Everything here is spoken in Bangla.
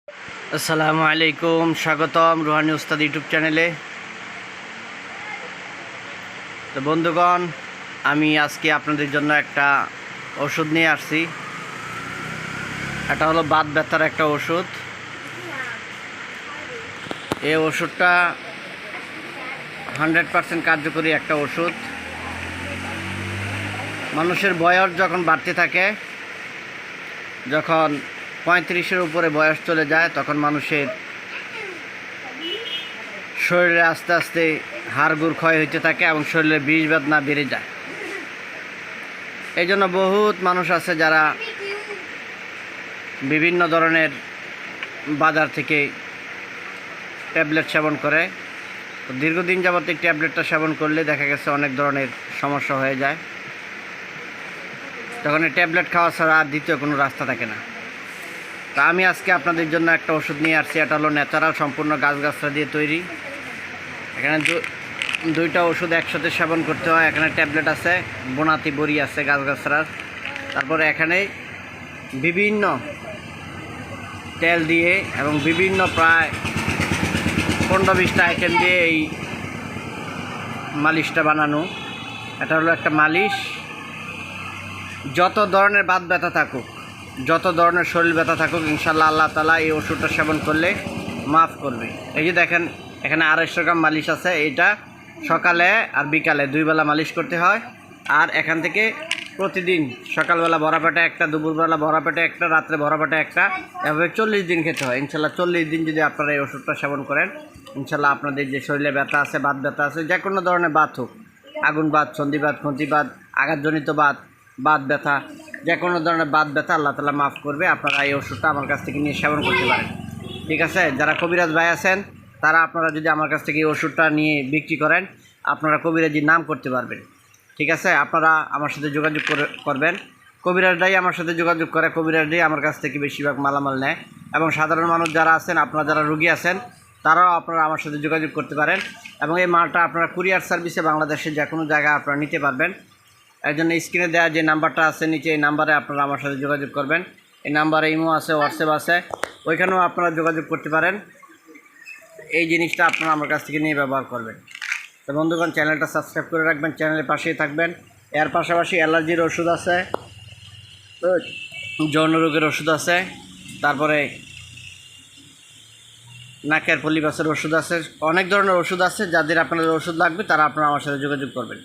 আসসালামু আলাইকুম, স্বাগতম রুহানি উস্তাদ ইউটিউব চ্যানেলে। তো বন্ধুগণ, আমি আজকে আপনাদের জন্য একটা ওষুধ নিয়ে আসছি। এটা হলো বাত ব্যথার একটা ওষুধ। এই ওষুধটা 100% কার্যকরী একটা ওষুধ। মানুষের বয়স যখন বাড়তে থাকে, যখন 35-এর উপরে বয়স চলে যায়, তখন মানুষের শরীরে আস্তে আস্তে হাড়গুড় ক্ষয় হইতে থাকে এবং শরীরে বিষ বেদনা বেড়ে যায়। এই জন্য বহুত মানুষ আছে যারা বিভিন্ন ধরনের বাজার থেকে ট্যাবলেট সেবন করে। তো দীর্ঘদিন যাবত এই ট্যাবলেটটা সেবন করলে দেখা গেছে অনেক ধরনের সমস্যা হয়ে যায়। তখন এই ট্যাবলেট খাওয়া ছাড়া আর দ্বিতীয় কোনো রাস্তা থাকে না। তা আমি আজকে আপনাদের জন্য একটা ওষুধ নিয়ে আসছি। এটা হলো ন্যাচারাল, সম্পূর্ণ গাছগাছরা দিয়ে তৈরি। এখানে দুইটা ওষুধ একসাথে সেবন করতে হয়। এখানে ট্যাবলেট আছে, বনাতি বড়ি আছে গাছগাছরার। তারপরে এখানে বিভিন্ন তেল দিয়ে এবং বিভিন্ন প্রায় 15-20টা আইটেম দিয়ে এই মালিশটা বানানো। এটা হলো একটা মালিশ। যত ধরনের বাত ব্যথা থাকুক, যত ধরনের শরীর ব্যথা থাকুক, ইনশাল্লাহ আল্লাহ তাআলা এই ওষুধটা সেবন করলে মাফ করবে। এই যে দেখেন, এখানে 250 গ্রাম মালিশ আছে। এটা সকালে আর বিকালে 2 বেলা মালিশ করতে হয়। আর এখান থেকে প্রতিদিন সকালবেলা ভরা পেটে একটা, দুপুরবেলা ভরা পেটে একটা, রাত্রে ভরা পেটে একটা, এভাবে 40 দিন খেতে হয়। ইনশাল্লাহ 40 দিন যদি আপনারা এই ওষুধটা সেবন করেন, ইনশাল্লাহ আপনাদের যে শরীরে ব্যথা আছে, বাত ব্যথা আছে, যে কোনো ধরনের বাত হোক, আগুন বাত, সন্ধিবাত, খন্তিবাত, আঘাতজনিত বাত, বাত ব্যথা, যে কোনো ধরনের বাত ব্যথা আল্লাহ তাআলা মাফ করবে। আপনারা এই ওষুধটা আমার কাছ থেকে নিয়ে সেবন করতে পারেন। ঠিক আছে? যারা কবিরাজ ভাই আছেন, তারা আপনারা যদি আমার কাছ থেকে এই ওষুধটা নিয়ে বিক্রি করেন, আপনারা কবিরাজির নাম করতে পারবেন। ঠিক আছে? আপনারা আমার সাথে যোগাযোগ করবেন। কবিরাজরাই আমার সাথে যোগাযোগ করে, কবিরাজরাই আমার কাছ থেকে বেশিরভাগ মালামাল নেয়। এবং সাধারণ মানুষ যারা আছেন, আপনারা যারা রুগী আছেন, তারাও আপনারা আমার সাথে যোগাযোগ করতে পারেন। এবং এই মালটা আপনারা কুরিয়ার সার্ভিসে বাংলাদেশের যে কোনো জায়গায় আপনারা নিতে পারবেন। এর জন্য স্ক্রিনে দেওয়া যে নাম্বারটা আছে নিচে, এই নাম্বারে আপনারা আমার সাথে যোগাযোগ করবেন। এই নাম্বারে ইমো আছে, হোয়াটসঅ্যাপ আছে, ওইখানেও আপনারা যোগাযোগ করতে পারেন। এই জিনিসটা আপনারা আমার কাছ থেকে নিয়ে ব্যবহার করবেন। তো বন্ধুগণ, চ্যানেলটা সাবস্ক্রাইব করে রাখবেন, চ্যানেলের পাশেই থাকবেন। এর পাশাপাশি অ্যালার্জির ওষুধ আছে, যৌন রোগের ওষুধ আছে, তারপরে নাকের পলিপাসের ওষুধ আছে, অনেক ধরনের ওষুধ আছে। যাদের আপনাদের ওষুধ লাগবে তারা আপনারা আমার সাথে যোগাযোগ করবেন।